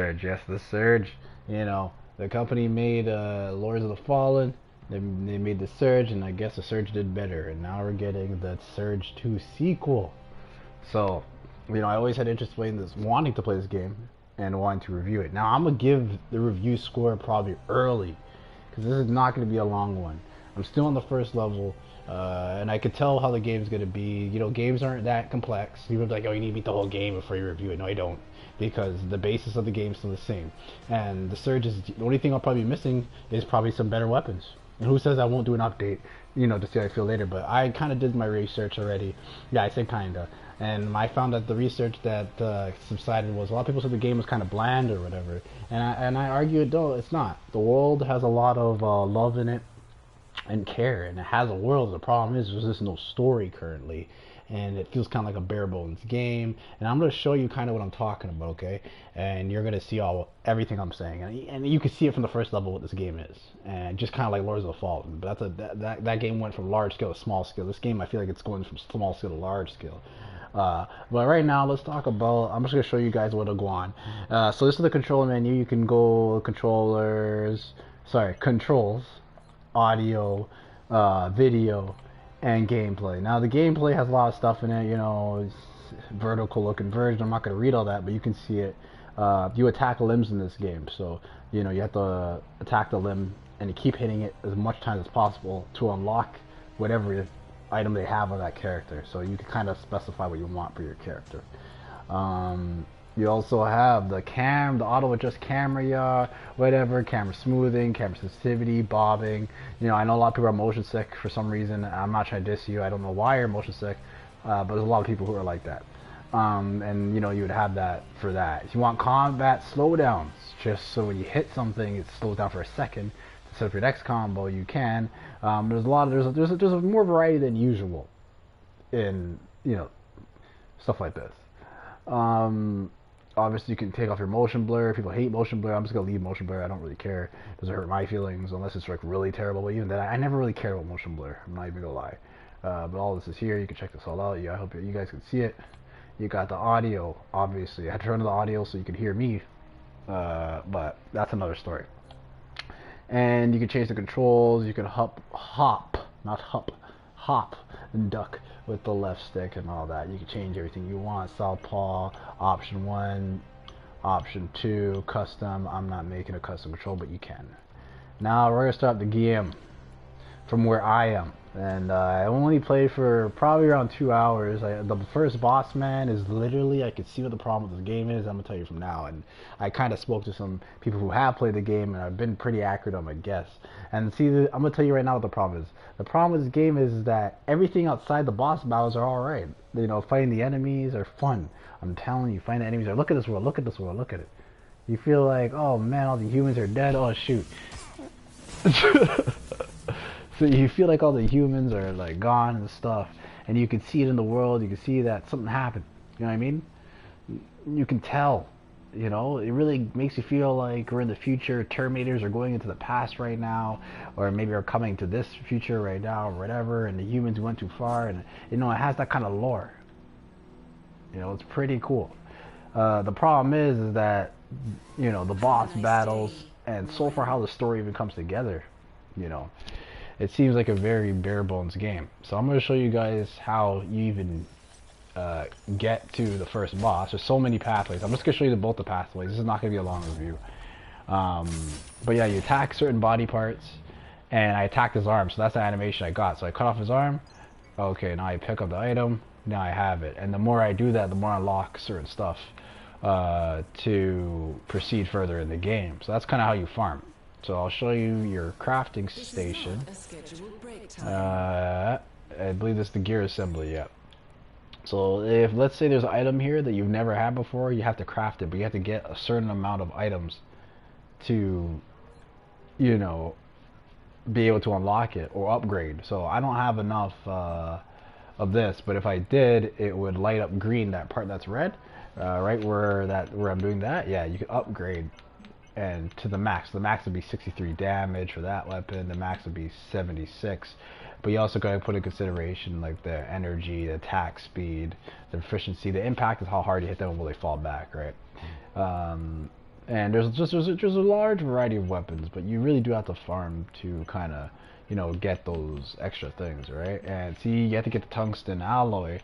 Surge. Yes, the Surge. You know, the company made Lords of the Fallen. They made the Surge, and I guess the Surge did better. And now we're getting the Surge 2 sequel. So, I always had interest in this, wanting to play this game and wanting to review it. Now, I'm gonna give the review score probably early because this is not gonna be a long one. I'm still on the first level, and I could tell how the game's gonna be. Games aren't that complex. People are like, "Oh, you need to beat the whole game before you review it." No, I don't, because the basis of the game is still the same. And the Surge is the only thing I'll probably be missing is probably some better weapons. And who says I won't do an update, to see how I feel later? But I kind of did my research already. Yeah, I say kinda. And I found that the research that subsided was a lot of people said the game was kind of bland or whatever. And I argued, no, it's not. The world has a lot of love in it and care, and it has a world. The problem is there's just no story currently, and it feels kind of like a bare bones game. And I'm going to show you kind of what I'm talking about, okay? And you're going to see everything I'm saying, and you can see it from the first level what this game is, and just kind of like Lords of the Fallen. But that game went from large scale to small scale. This game, I feel like it's going from small scale to large scale. But right now, let's talk about. I'm just gonna show you guys what'll go on. So this is the controller menu. You can go controls, audio, video, and gameplay. Now the gameplay has a lot of stuff in it. It's vertical looking version. I'm not gonna read all that, but you can see it. You attack limbs in this game, so you have to attack the limb and you keep hitting it as much times as possible to unlock whatever item they have on that character. So you can kind of specify what you want for your character. You also have the auto adjust camera, whatever, camera smoothing, camera sensitivity, bobbing. I know a lot of people are motion sick for some reason. I'm not trying to diss you. I don't know why you're motion sick, but there's a lot of people who are like that. And you would have that for that. If you want combat slowdowns, just so when you hit something, it slows down for a second. So for your next combo, you can. There's more variety than usual in stuff like this. Obviously, you can take off your motion blur. People hate motion blur. I'm just gonna leave motion blur. I don't really care. It doesn't hurt my feelings unless it's like really terrible. But even then, I never really cared about motion blur. I'm not even gonna lie. But all this is here. You can check this all out. I hope you guys can see it. You got the audio. Obviously, I had to turn on the audio so you could hear me. But that's another story. And you can change the controls. You can hop, and duck with the left stick and all that. You can change everything you want. Southpaw, option 1, option 2, custom. I'm not making a custom control, but you can. Now we're gonna start the game from where I am. And I only played for probably around 2 hours. The first boss man is literally, I can see what the problem with this game is. I'm gonna tell you from now. And I kind of spoke to some people who have played the game, and I've been pretty accurate on my guess. And see, I'm gonna tell you right now what the problem is. The problem with this game is that everything outside the boss battles are all right. Fighting the enemies are fun. I'm telling you, fighting the enemies are. Look at this world. Look at this world. Look at it. You feel like, oh man, all the humans are dead. Oh shoot. So you feel like all the humans are like gone and stuff, and you can see it in the world. You can see that something happened. You know what I mean? You can tell. It really makes you feel like we're in the future. Terminators are going into the past right now, or maybe are coming to this future right now, or whatever. And the humans went too far, and it has that kind of lore. It's pretty cool. The problem is that the boss battles, and so far how the story even comes together. It seems like a very bare bones game. So I'm going to show you guys how you even get to the first boss. There's so many pathways. I'm just going to show you both the pathways. This is not going to be a long review. But yeah, you attack certain body parts, and I attacked his arm. So that's the animation I got. So I cut off his arm. Okay, now I pick up the item. Now I have it. And the more I do that, the more I unlock certain stuff to proceed further in the game. So that's kind of how you farm. So I'll show you your crafting station. I believe this is the gear assembly, yeah. So if, let's say there's an item here that you've never had before, you have to craft it, but you have to get a certain amount of items to, be able to unlock it or upgrade. So I don't have enough of this, but if I did, it would light up green, that part that's red, right where I'm doing that. Yeah, you can upgrade and to the max. The max would be 63 damage for that weapon. The max would be 76. But you also got to put in consideration like the energy, the attack speed, the efficiency. The impact is how hard you hit them and will they fall back, right? And there's a large variety of weapons, but you really do have to farm to kind of, you know, get those extra things, right? And see, you have to get the tungsten alloy,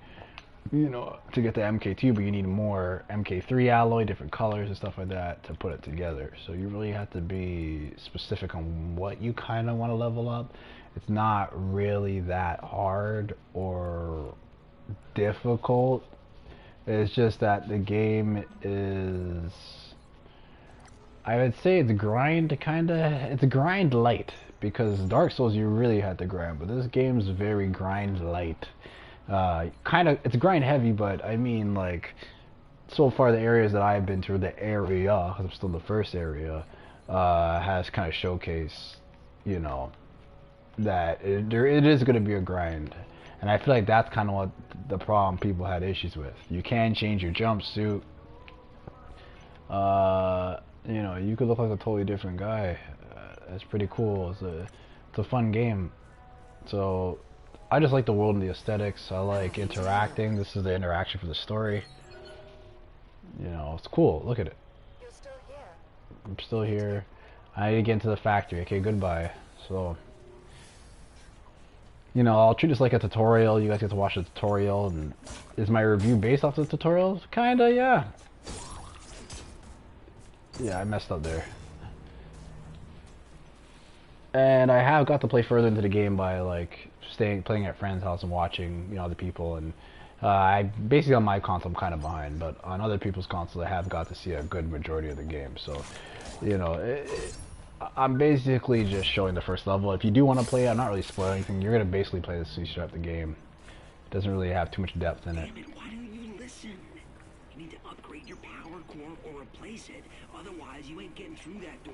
you know, to get the MK2, but you need more MK3 alloy, different colors and stuff like that to put it together. So you really have to be specific on what you kind of want to level up. It's not really that hard or difficult. It's just that the game is, I would say it's it's grind light, because Dark Souls you really had to grind, but this game's very grind light. It's grind heavy, but I mean, like, so far the areas that I've been through, the area, because I'm still in the first area, has kind of showcased, you know, that it is going to be a grind. And I feel like that's kind of what the problem people had issues with. You can change your jumpsuit. You know, you could look like a totally different guy. It's pretty cool. It's a fun game. So I just like the world and the aesthetics. I like interacting. This is the interaction for the story. You know, it's cool. Look at it. You're still here. I'm still here. I need to get into the factory. Okay, goodbye. So, you know, I'll treat this like a tutorial. You guys get to watch the tutorial. And is my review based off the tutorial? Kinda, yeah. Yeah, I messed up there. And I have got to play further into the game by like playing at friends' house and watching, you know, other people. And I basically on my console I'm kind of behind, but on other people's consoles I have got to see a good majority of the game. So, you know, I'm basically just showing the first level. If you do want to play it, I'm not really spoiling anything. You're gonna basically play this throughout the game. It doesn't really have too much depth in it. Damn it, why don't you listen? You need to upgrade your power core or replace it. Otherwise, you ain't getting through that door.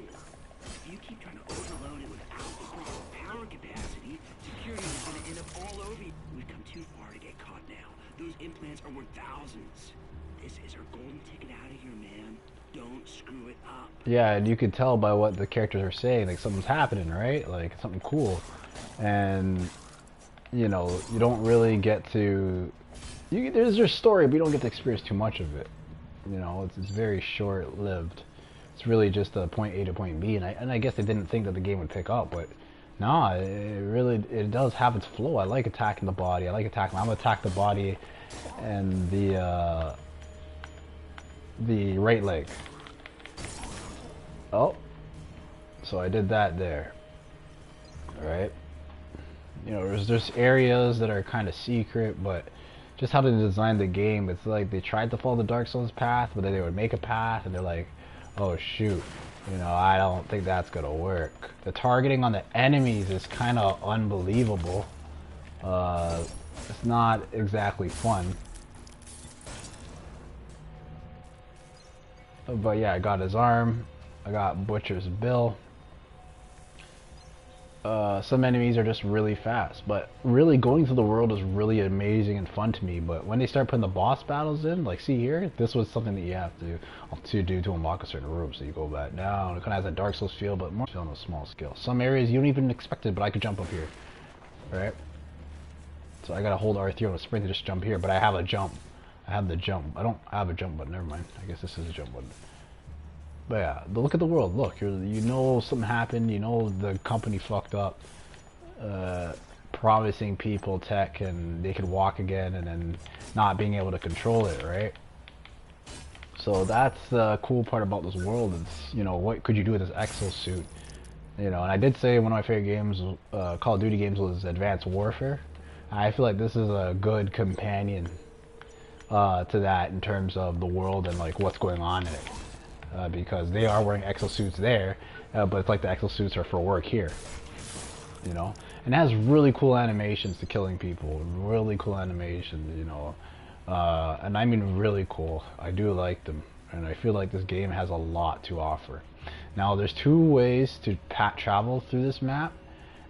If you keep trying to overload it without the proper power capacity, security is gonna end up all over you. We've come too far to get caught now. Those implants are worth thousands. This is our golden ticket out of here, man. Don't screw it up. Yeah, and you could tell by what the characters are saying, like something's happening, right? Like something cool. And you know, you don't really get to there's your story, but you don't get to experience too much of it. You know, it's very short-lived. It's really just a point A to point B, and I guess they didn't think that the game would pick up, but nah, it does have its flow. I like attacking the body. I'm gonna attack the body and the right leg. Oh, so I did that there. All right. You know, there's areas that are kind of secret, but just how they designed the game, it's like they tried to follow the Dark Souls path, but then they would make a path, and they're like, oh shoot, you know, I don't think that's gonna work. The targeting on the enemies is kind of unbelievable. It's not exactly fun. But yeah, I got his arm. I got Butcher's Bill. Some enemies are just really fast, but really going through the world is really amazing and fun to me. But when they start putting the boss battles in, like see here, this was something that you have to do to unlock a certain room. So you go back down. It kind of has a Dark Souls feel, but more on a small scale. Some areas you don't even expect it, but I could jump up here, right? So I gotta hold R3 on a sprint to just jump here, but I have a jump. I have the jump. I don't have a jump button. Never mind. I guess this is a jump button. But yeah, look at the world. Look, you know something happened. You know the company fucked up, promising people tech and they could walk again, and then not being able to control it, right? So that's the cool part about this world. Is, you know, what could you do with this exosuit? You know, and I did say one of my favorite games, Call of Duty games, was Advanced Warfare. I feel like this is a good companion to that in terms of the world and like what's going on in it. Because they are wearing exosuits there, but it's like the exosuits are for work here, you know. And it has really cool animations to killing people, really cool animations, you know, and I mean really cool. I do like them, and I feel like this game has a lot to offer. Now, there's two ways to travel through this map.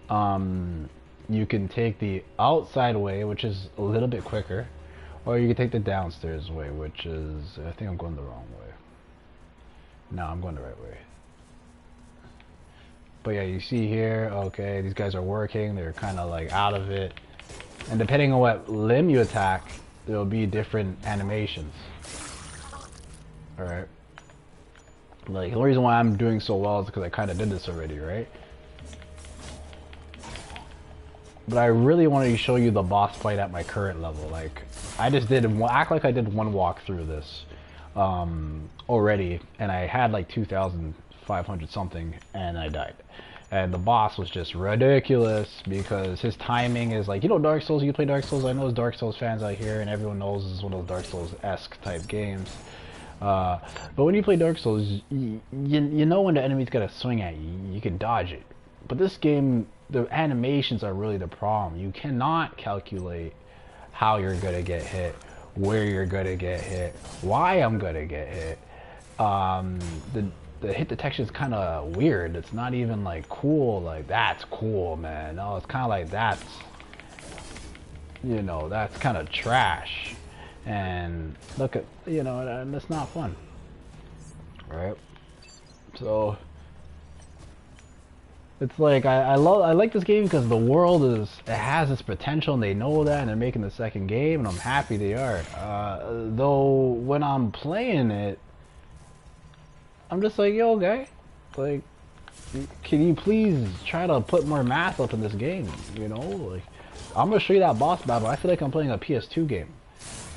You can take the outside way, which is a little bit quicker, or you can take the downstairs way, which is, I think I'm going the wrong way. No, I'm going the right way. But yeah, you see here, okay, these guys are working. They're kind of like out of it. And depending on what limb you attack, there'll be different animations. Alright. Like, the reason why I'm doing so well is because I kind of did this already, right? But I really wanted to show you the boss fight at my current level. Like, I just did act like I did one walk through this already, and I had like 2,500 something, and I died. And the boss was just ridiculous because his timing is like, you know, Dark Souls. You play Dark Souls. I know there's Dark Souls fans out here, and everyone knows this is one of those Dark Souls-esque type games. But when you play Dark Souls, you know when the enemy's got to swing at you, you can dodge it. But this game, the animations are really the problem. You cannot calculate how you're gonna get hit, where you're gonna get hit, why I'm gonna get hit. The hit detection is kind of weird. It's not even like cool, like that's cool, man. No, it's kind of like that's, you know, that's kind of trash. And look at, you know, and it's not fun, right? So it's like I like this game because the world it has its potential, and they know that, and they're making the second game, and I'm happy they are. Though when I'm playing it, I'm just like, yo, guy, like, can you please try to put more math up in this game? You know, like, I'm gonna show you that boss battle. I feel like I'm playing a PS2 game,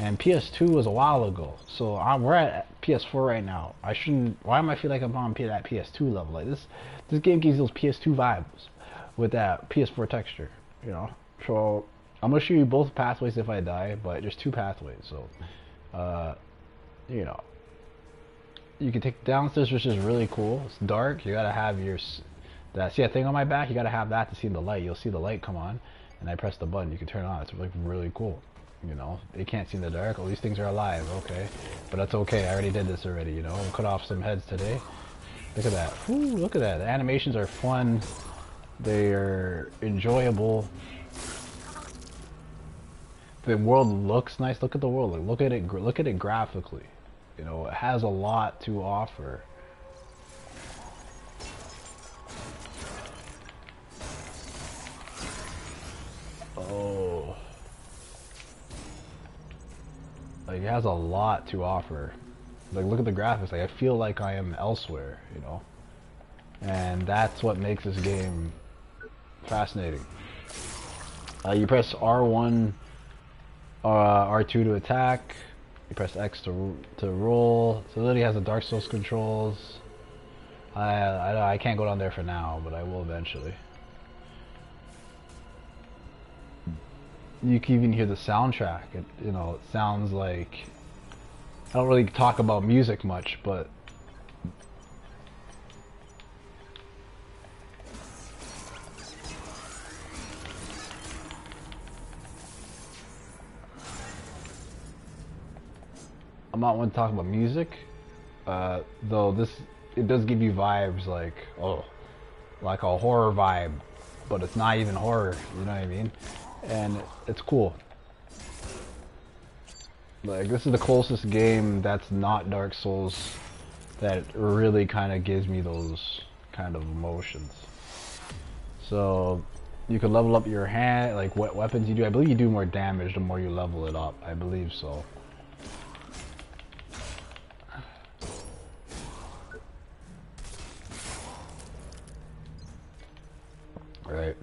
and PS2 was a while ago. So we're at PS4 right now. I shouldn't. Why am I feel like I'm on that PS2 level? Like this game gives those PS2 vibes with that PS4 texture. You know, so I'm gonna show you both pathways if I die, but there's two pathways. So, you know. You can take downstairs, which is really cool. It's dark. You gotta have your see that thing on my back. You gotta have that to see the light. You'll see the light come on, and I press the button. You can turn it on. It's like really cool. You know, they can't see in the dark. Oh, these things are alive. Okay, but that's okay. I already did this already. You know, we'll cut off some heads today. Look at that. Ooh, look at that. The animations are fun. They are enjoyable. The world looks nice. Look at the world. Like, look at it. Look at it graphically. You know, it has a lot to offer. Oh. Like, it has a lot to offer. Like, look at the graphics. Like, I feel like I am elsewhere, you know? And that's what makes this game fascinating. You press R1, R2 to attack. You press X to roll. So it literally has the Dark Souls controls. I can't go down there for now, but I will eventually. You can even hear the soundtrack. It, you know, it sounds like, I don't really talk about music much, but I'm not one to talk about music, though it does give you vibes like, oh, like a horror vibe, but it's not even horror, you know what I mean? And it's cool. Like, this is the closest game that's not Dark Souls that really kind of gives me those kind of emotions. So you can level up your hand, like what weapons you do. I believe you do more damage the more you level it up. I believe so. Right.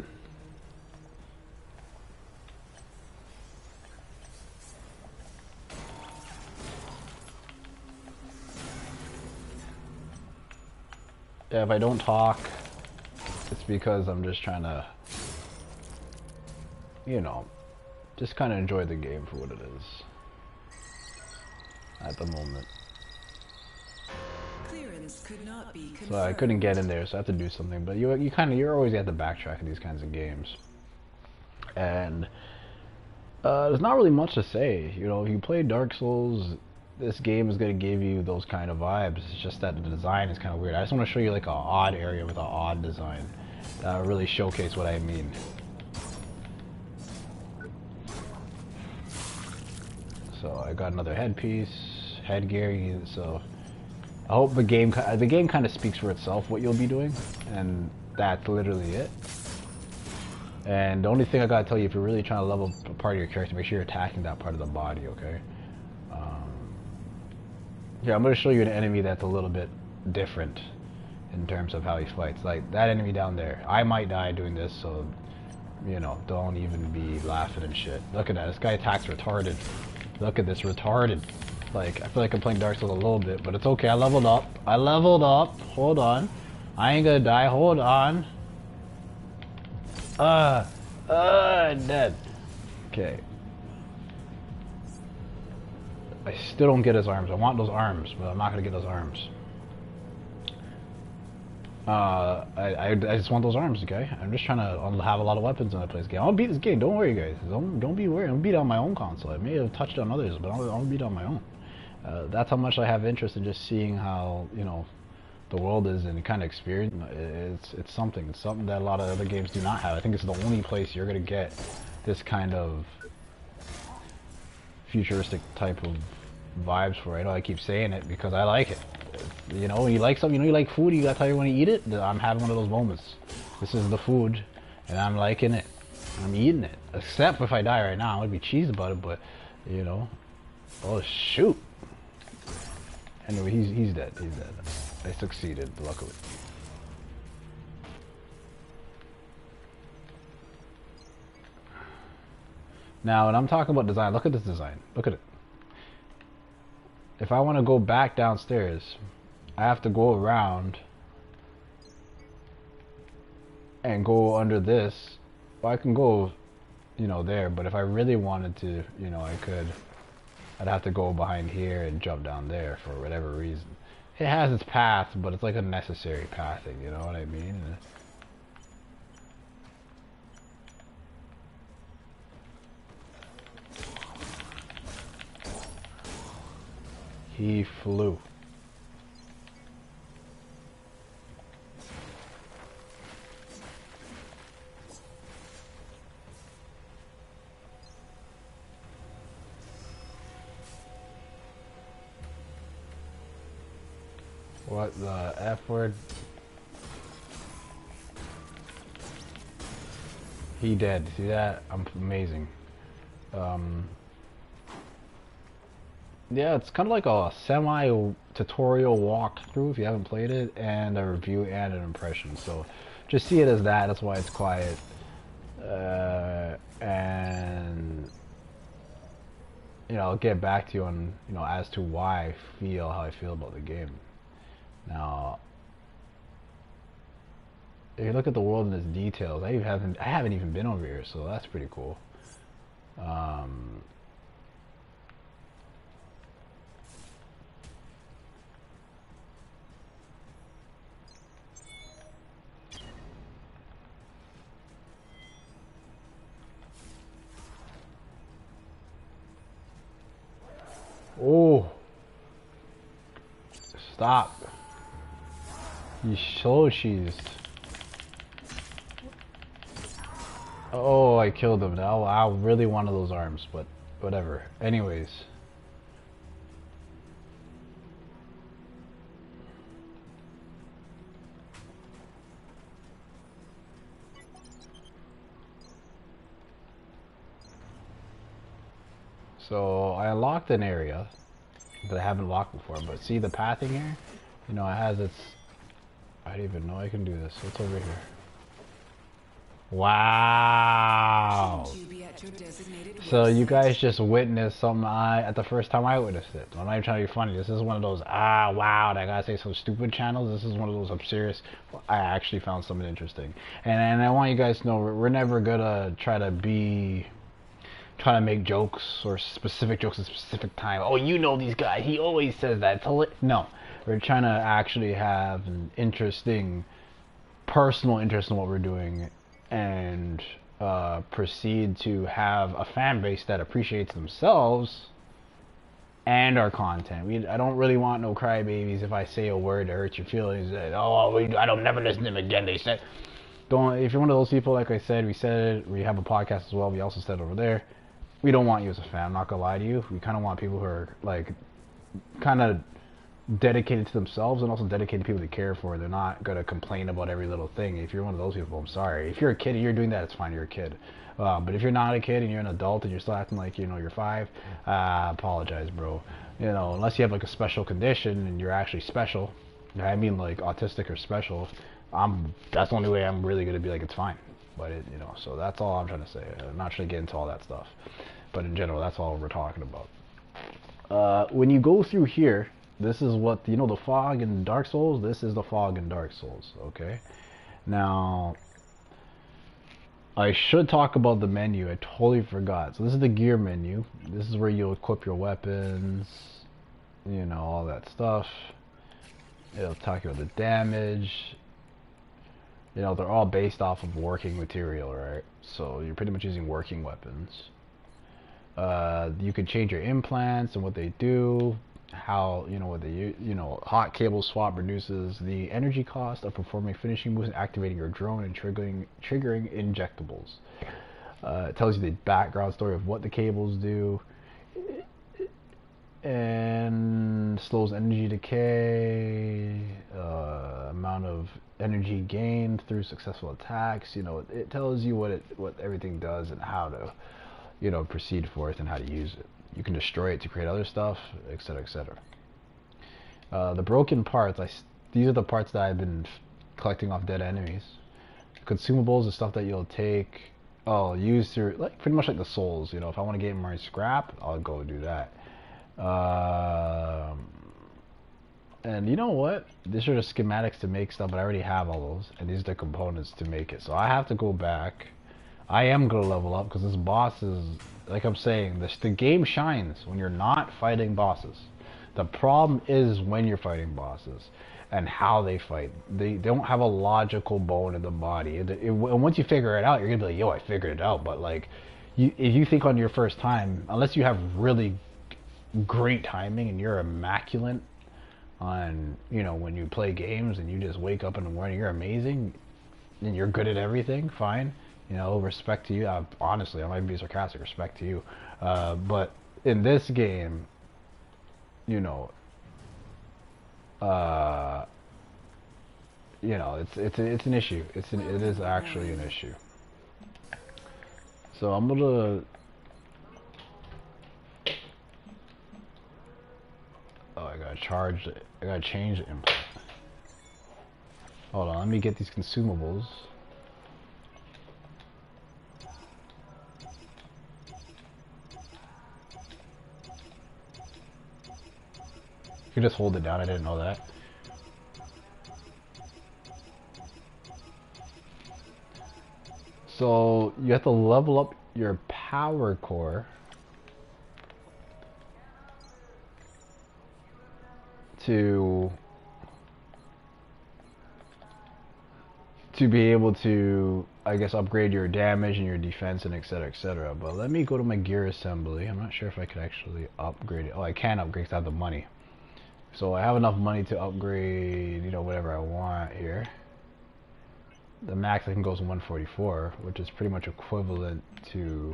Yeah, if I don't talk, it's because I'm just trying to, you know, just kind of enjoy the game for what it is at the moment. Could not be confirmed. So I couldn't get in there, so I have to do something. But you're always at the backtrack in these kinds of games, and there's not really much to say. You know, if you play Dark Souls, this game is gonna give you those kind of vibes. It's just that the design is kind of weird. I just want to show you like an odd area with an odd design that really showcase what I mean. So I got another headgear. So I hope the game kind of speaks for itself what you'll be doing, and that's literally it. And the only thing I gotta tell you, if you're really trying to level a part of your character, make sure you're attacking that part of the body, okay? Yeah, I'm gonna show you an enemy that's a little bit different in terms of how he fights. Like that enemy down there, I might die doing this, so you know, don't even be laughing and shit. Look at that, this guy attacks retarded. Look at this retarded. Like, I feel like I'm playing Dark Souls a little bit, but it's okay, I leveled up. Hold on. I ain't gonna die, hold on. Dead. Okay. I still don't get his arms. I want those arms, but I'm not gonna get those arms. I just want those arms, okay? I'm just trying to have a lot of weapons in the place. I'll beat this game. Don't worry, guys. Don't be worried. I'm beat on my own console. I may have touched on others, but I'll beat on my own. That's how much I have interest in just seeing how, you know, the world is and kind of experience. It's something. It's something that a lot of other games do not have. I think it's the only place you're gonna get this kind of futuristic type of vibes for it. I know I keep saying it because I like it. You know, when you like something, you know, you like food, you gotta tell you when you eat it. I'm having one of those moments. This is the food, and I'm liking it. I'm eating it. Except if I die right now, I'm gonna be cheesed about it, but, you know. Oh, shoot. Anyway, he's dead. He's dead. I succeeded, luckily. Now, when I'm talking about design, look at this design. Look at it. If I want to go back downstairs, I have to go around and go under this. Well, I can go, you know, there, but if I really wanted to, you know, I could. I'd have to go behind here and jump down there for whatever reason. It has its path, but it's like a necessary pathing, you know what I mean? He flew. What the F word? He dead. See that? I'm amazing. Yeah, it's kind of like a semi-tutorial walkthrough if you haven't played it, and a review and an impression. So just see it as that. That's why it's quiet. And you know, I'll get back to you on, you know, as to why I feel how I feel about the game. Now, if you look at the world in its details, I haven't even been over here, so that's pretty cool. Oh, stop. He's so cheesed. Oh, I killed him. Now I really wanted those arms, but whatever. Anyways. So I unlocked an area that I haven't locked before, but see the pathing here? You know, it has its... I didn't even know I can do this. What's over here? Wow! So you guys just witnessed something at the first time I witnessed it. I'm not even trying to be funny. This is one of those, wow, I gotta say some stupid channels. This is one of those, I'm serious. I actually found something interesting. And I want you guys to know, we're never gonna try to make jokes or specific jokes at a specific time. Oh, you know these guys. He always says that. No. We're trying to actually have an interesting, personal interest in what we're doing and proceed to have a fan base that appreciates themselves and our content. I don't really want no crybabies if I say a word that hurts your feelings. I don't never listen to them again. They said, don't. If you're one of those people, like I said, we said it. We have a podcast as well. We also said over there. We don't want you as a fan. I'm not gonna lie to you. We kind of want people who are like, kind of dedicated to themselves and also dedicated to people they care for. They're not gonna complain about every little thing. If you're one of those people, I'm sorry. If you're a kid and you're doing that, it's fine. You're a kid. But if you're not a kid and you're an adult and you're still acting like, you know, you're 5, apologize, bro. You know, unless you have like a special condition and you're actually special, I mean, like autistic or special, that's the only way I'm really gonna be like it's fine. But it, you know, so that's all I'm trying to say. I'm not trying to get into all that stuff, but in general, that's all we're talking about. When you go through here, this is what you know the fog in Dark Souls. This is the fog in Dark Souls. Okay, now I should talk about the menu. I totally forgot. So this is the gear menu. This is where you'll equip your weapons, you know, all that stuff. It'll talk about the damage. You know, they're all based off of working material, right? So you're pretty much using working weapons. You can change your implants and what they do, how, you know, what they, you know, hot cable swap reduces the energy cost of performing finishing moves and activating your drone and triggering injectables. It tells you the background story of what the cables do, and slows energy decay, amount of energy gained through successful attacks. You know, it tells you what everything does and how to, you know, proceed forth and how to use it. You can destroy it to create other stuff, etc., etc. The broken parts, these are the parts that I've been collecting off dead enemies. Consumables is stuff that you'll take, use through, like pretty much like the souls. You know, if I want to get more scrap, I'll go do that. And you know what? These are the schematics to make stuff, but I already have all those, and these are the components to make it. So I have to go back. I am gonna level up because this boss is, like I'm saying, the game shines when you're not fighting bosses. The problem is when you're fighting bosses and how they fight. They don't have a logical bone in the body. And once you figure it out, you're gonna be like, yo, I figured it out. But like, if you think on your first time, unless you have really great timing and you're immaculate on, you know, when you play games and you just wake up in the morning, you're amazing and you're good at everything, fine. You know, respect to you. Honestly, I might be sarcastic. Respect to you, but in this game, you know, it's an issue. It is actually an issue. So I'm gonna. Oh, I gotta charge it. I gotta change the input. Hold on, let me get these consumables. You just hold it down, I didn't know that. So you have to level up your power core to be able to, I guess, upgrade your damage and your defense and etc, etc. But let me go to my gear assembly. I'm not sure if I could actually upgrade it. Oh, I can upgrade because I have the money. So I have enough money to upgrade, you know, whatever I want here. The max I can go is 144, which is pretty much equivalent to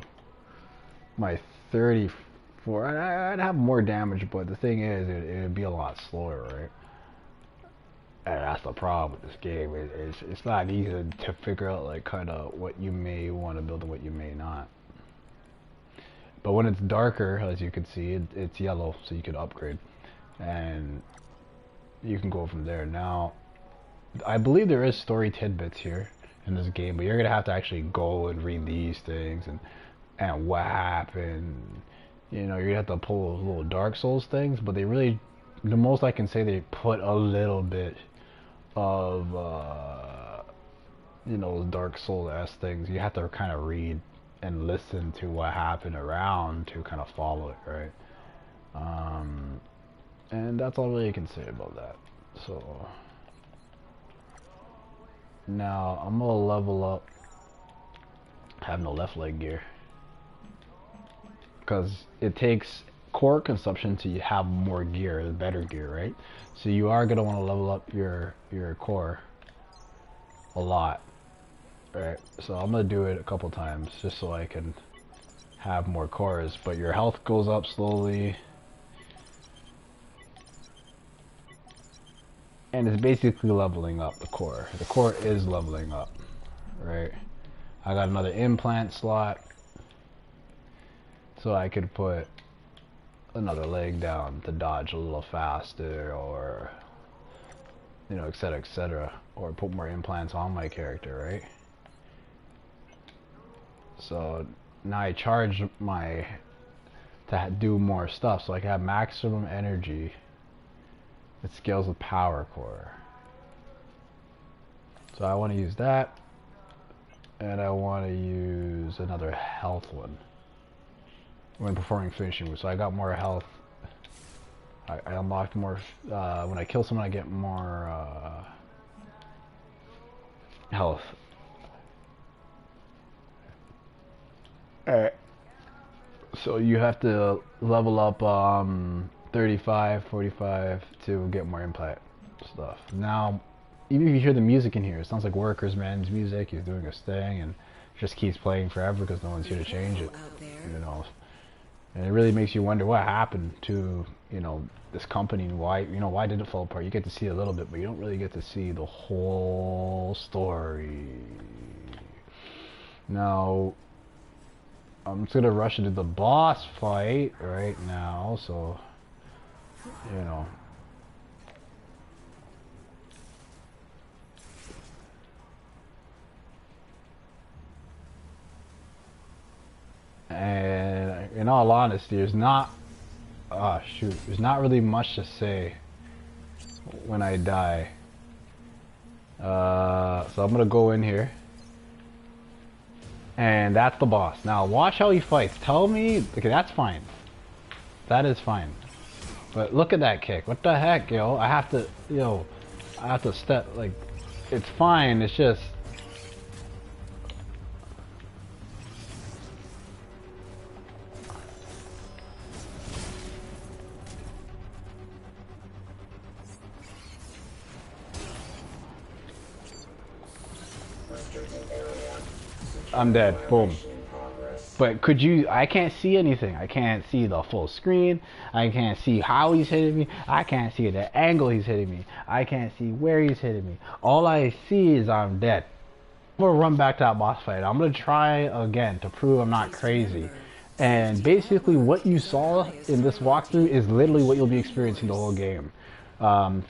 my 34. I'd have more damage, but the thing is, it'd be a lot slower, right? And that's the problem with this game. It's not easy to figure out, like, kind of what you may want to build and what you may not. But when it's darker, as you can see, it's yellow, so you can upgrade. And you can go from there. Now, I believe there is story tidbits here in this game, but you're gonna have to actually go and read these things and what happened. You know, you're gonna have to pull those little Dark Souls things, but they really, the most I can say, they put a little bit of you know, Dark Souls-esque things. You have to kind of read and listen to what happened around to kind of follow it, right? And that's all really I can say about that. So now I'm gonna level up. I have no left leg gear because it takes core consumption to have more gear, better gear, right? So you are gonna want to level up your core a lot, right? So I'm gonna do it a couple times just so I can have more cores. But your health goes up slowly. And it's basically leveling up the core. The core is leveling up, right? I got another implant slot, so I could put another leg down to dodge a little faster, or you know, etc., etc., or put more implants on my character, right? So now I charge my to do more stuff, so I can have maximum energy. It scales with power core. So I want to use that, and I want to use another health one when performing finishing moves. So I got more health. I unlocked more. When I kill someone, I get more health. Alright. So you have to level up 35, 45 to get more implant stuff. Now, even if you hear the music in here, it sounds like Workers Man's music. He's doing his thing and just keeps playing forever because no one's here to change it. You know, and it really makes you wonder what happened to, you know, this company and why, you know, why did it fall apart? You get to see a little bit, but you don't really get to see the whole story. Now, I'm just gonna rush into the boss fight right now, so, you know. And in all honesty, there's not, there's not really much to say when I die. So I'm gonna go in here. And that's the boss. Now watch how he fights. Tell me, okay, that's fine. That is fine. But look at that kick. What the heck, yo? I have to step, like, it's fine, it's just... I'm dead. Boom. But could you... I can't see anything. I can't see the full screen. I can't see how he's hitting me. I can't see the angle he's hitting me. I can't see where he's hitting me. All I see is I'm dead. I'm going to run back to that boss fight. I'm going to try again to prove I'm not crazy. And basically what you saw in this walkthrough is literally what you'll be experiencing the whole game.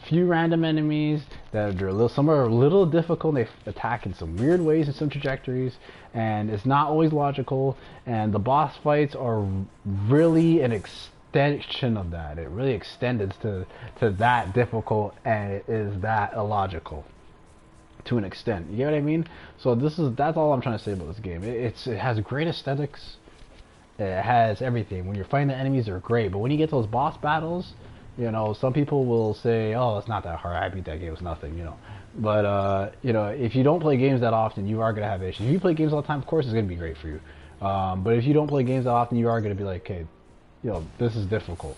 Few random enemies that are some are a little difficult. They attack in some weird ways and some trajectories, and it's not always logical. And the boss fights are really an extension of that. It really extended to that difficult, and it is that illogical to an extent. You get what I mean? So that's all I'm trying to say about this game. It has great aesthetics. It has everything. When you're fighting the enemies, they're great, but when you get those boss battles, you know, some people will say, oh, it's not that hard, I beat that game, it's nothing, you know. But, you know, if you don't play games that often, you are going to have issues. If you play games all the time, of course it's going to be great for you. But if you don't play games that often, you are going to be like, okay, you know, this is difficult.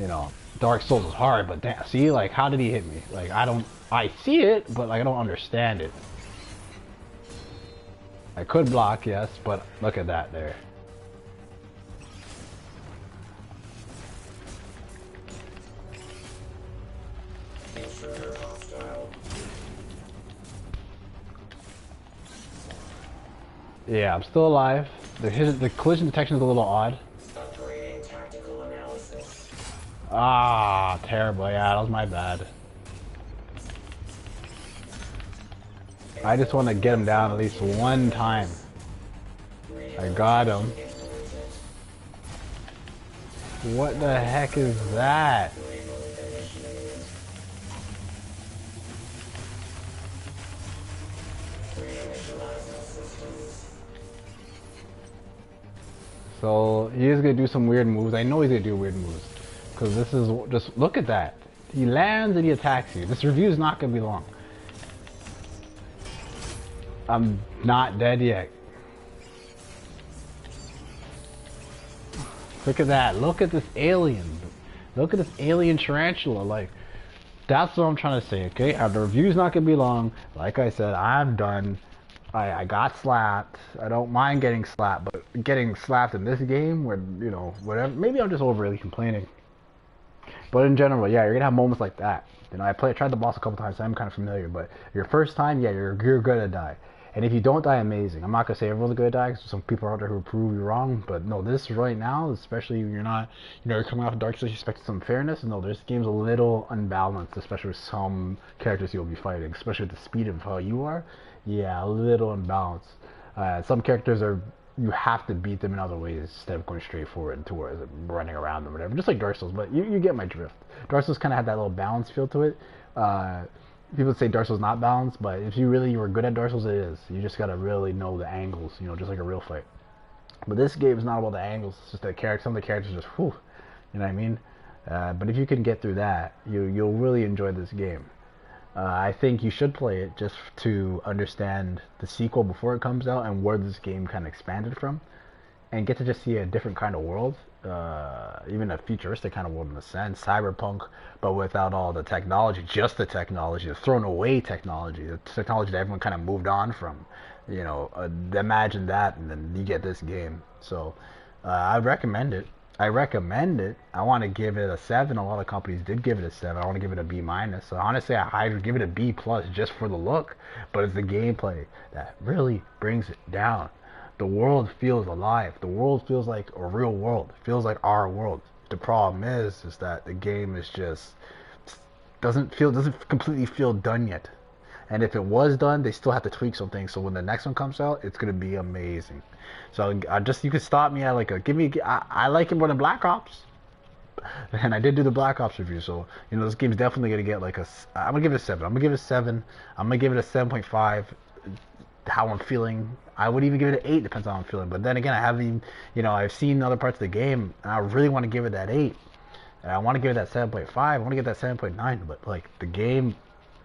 You know, Dark Souls is hard, but damn, see, like, how did he hit me? Like, I see it, but, like, I don't understand it. I could block, yes, but look at that there. Yeah, I'm still alive. The collision detection is a little odd. Ah, terrible. Yeah, that was my bad. I just want to get him down at least one time. I got him. What the heck is that? So he is gonna do some weird moves. I know he's gonna do weird moves, because this is just, look at that. He lands and he attacks you. This review is not gonna be long. I'm not dead yet. Look at that. Look at this alien. Look at this alien tarantula. Like, that's what I'm trying to say, okay? The review's not gonna be long. Like I said, I'm done. I got slapped. I don't mind getting slapped, but getting slapped in this game, where, you know, whatever. Maybe I'm just overly complaining. But in general, yeah, you're gonna have moments like that. You know, tried the boss a couple times, so I'm kind of familiar. But your first time, yeah, you're gonna die. And if you don't die, amazing. I'm not gonna say everyone's gonna die, because some people out there who prove you wrong. But no, this right now, especially when you're not, you're coming off of Dark Souls, you expect some fairness. No, this game's a little unbalanced, especially with some characters you'll be fighting, especially with the speed of how you are. Yeah, a little unbalanced. Some characters are, you have to beat them in other ways instead of going straight forward towards running around them or whatever. Just like Dark Souls, but you get my drift. Dark Souls kind of had that little balance feel to it. People say Dark Souls not balanced, but if you really were good at Dark Souls, it is. You just gotta really know the angles, just like a real fight. But this game is not about the angles. It's just that some of the characters just, whew, you know what I mean? But if you can get through that, you'll really enjoy this game. I think you should play it just to understand the sequel before it comes out and where this game kind of expanded from, and get to just see a different kind of world, even a futuristic kind of world in a sense, cyberpunk, but without all the technology, just the technology, the thrown away technology, the technology that everyone kind of moved on from. Imagine that, and then you get this game. So I recommend it. I recommend it. I want to give it a 7. A lot of companies did give it a 7. I want to give it a B minus. So honestly, I would give it a B plus just for the look, but it's the gameplay that really brings it down. The world feels alive. The world feels like a real world. It feels like our world. The problem is that the game is just doesn't completely feel done yet. And if it was done, they still have to tweak some things. So when the next one comes out, it's gonna be amazing. So you can stop me at like I like it more than Black Ops, and I did do the Black Ops review. So this game's definitely gonna get like I'm gonna give it a 7. I'm gonna give it a 7. I'm gonna give it a 7.5. How I'm feeling, I would even give it an 8. Depends on how I'm feeling. But then again, I've seen other parts of the game, and I really want to give it that 8. And I want to give it that 7.5. I want to give that 7.9. But like the game,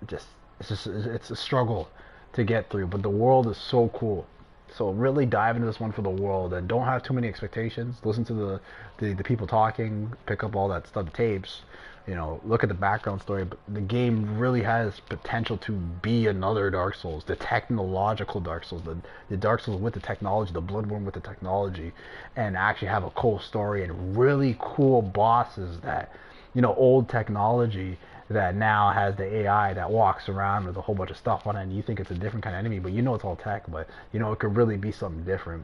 it's a struggle to get through. But the world is so cool. So really dive into this one for the world, and don't have too many expectations. Listen to the people talking, pick up all that stuff, the tapes. Look at the background story. But the game really has potential to be another Dark Souls, the technological Dark Souls, the Dark Souls with the technology, the Bloodborne with the technology, and actually have a cool story and really cool bosses that, old technology that now has the AI that walks around with a whole bunch of stuff on it, and you think it's a different kind of enemy, but it's all tech, but it could really be something different.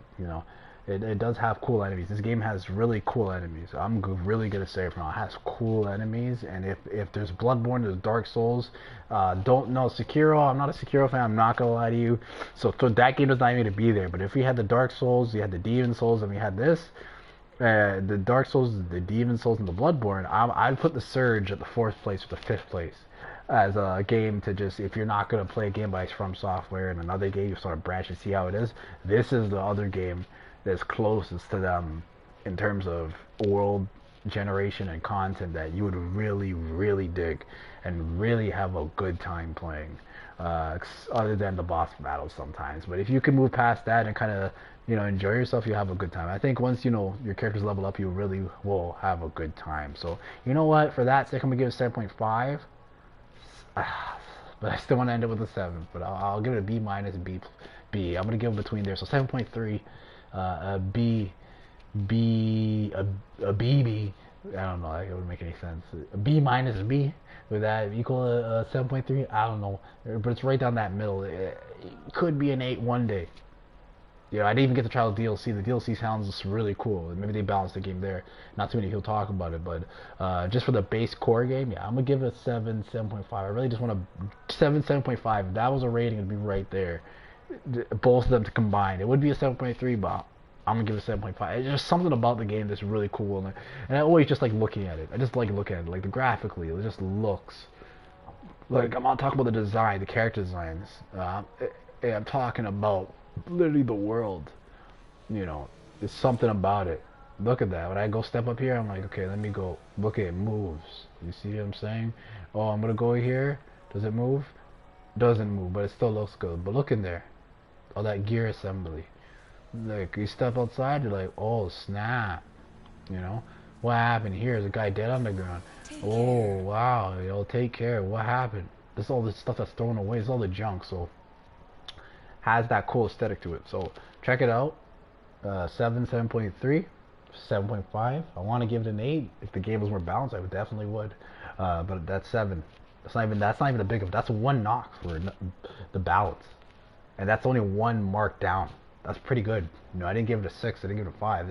It does have cool enemies. This game has really cool enemies. I'm really gonna say it from now. It has cool enemies, and if there's Bloodborne, there's Dark Souls. Don't know Sekiro. I'm not a Sekiro fan. I'm not gonna lie to you. So that game does not even need to be there. But if we had the Dark Souls, you had the Demon Souls, and we had this, the Dark Souls, the Demon Souls, and the Bloodborne, I'd put the Surge at the 4th place or the 5th place as a game to just, if you're not gonna play a game by From Software and another game, you sort of branch and see how it is. This is the other game that's closest to them in terms of world generation and content that you would really, really dig and really have a good time playing. Other than the boss battles sometimes, but if you can move past that and kind of enjoy yourself, you have a good time. I think once your characters level up, you really will have a good time. So you know what? For that sake, I'm gonna give it 7.5. But I still want to end it with a 7. But I'll give it a B minus, B. I'm gonna give it between there. So 7.3. A B, a BB. I don't know. It wouldn't make any sense. A B minus B. Would that equal a 7.3? I don't know. But it's right down that middle. It could be an 8 one day. I didn't even get to try the DLC. The DLC sounds really cool. Maybe they balanced the game there. Not too many people talk about it, but just for the base core game, yeah, I'm gonna give it a 7, 7.5. I really just want a 7, 7.5. If that was a rating, it'd be right there. Both of them to combine, it would be a 7.3, but I'm gonna give it a 7.5. It's just something about the game that's really cool, and I always just like looking at it. I just like looking at it, like graphically, it just looks like, I'm not talking about the design, the character designs. I'm talking about literally the world. There's something about it. Look at that. When I go step up here, I'm like, okay, let me go. Look at it, moves. You see what I'm saying? Oh, I'm gonna go here. Does it move? Doesn't move, but it still looks good. But look in there. All that gear assembly. Like, you step outside, you're like, oh snap. What happened here? Is a guy dead on the ground? Oh wow, take care. What happened? This all this stuff that's thrown away. It's all the junk. So has that cool aesthetic to it. So check it out. 7, 7.3, 7.5. I want to give it an 8. If the game was more balanced, I would definitely would. But that's 7. That's not even a big of. That's one knock for the balance. and that's only one mark down. That's pretty good. You know, I didn't give it a 6. I didn't give it a 5.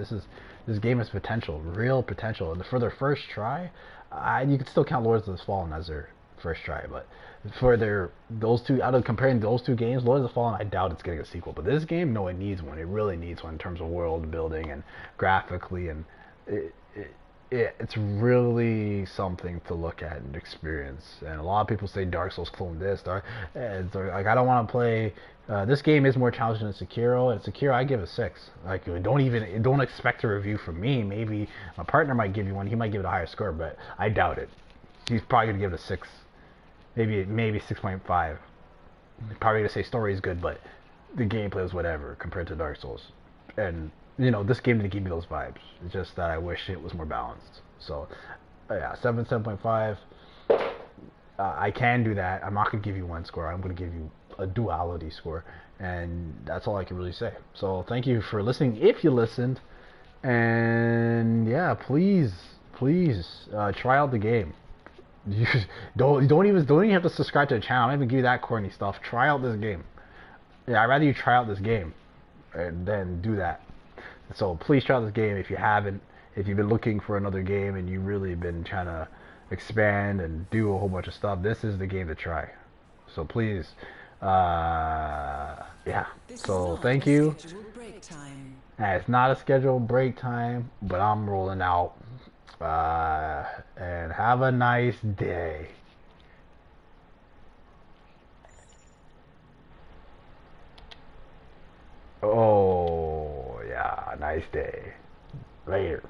This game has potential, real potential. And for their first try, you could still count Lords of the Fallen as their first try, but for those two, out of comparing those two games, Lords of the Fallen, I doubt it's getting a sequel. But this game, no, it needs one. It really needs one in terms of world building and graphically, and it, it's really something to look at and experience. And a lot of people say Dark Souls clone this, like I don't want to play. This game is more challenging than Sekiro, and Sekiro I give a 6. Like don't expect a review from me. Maybe my partner might give you one. He might give it a higher score, but I doubt it. He's probably gonna give it a 6, maybe 6.5. Probably gonna say story is good, but the gameplay is whatever compared to Dark Souls. And you know, this game didn't give me those vibes. It's just that I wish it was more balanced. So yeah, 7.5. I can do that. I'm not gonna give you one score. I'm gonna give you a duality score, and that's all I can really say. So thank you for listening, if you listened, and yeah, please try out the game. You don't even have to subscribe to the channel. I don't even give you that corny stuff. Try out this game. Yeah, I'd rather you try out this game and then do that. So please try out this game if you haven't. If you've been looking for another game and you've really been trying to expand and do a whole bunch of stuff, this is the game to try. So please, yeah. So thank you. It's not a scheduled break time, but I'm rolling out. And have a nice day. Oh, yeah, nice day. Later.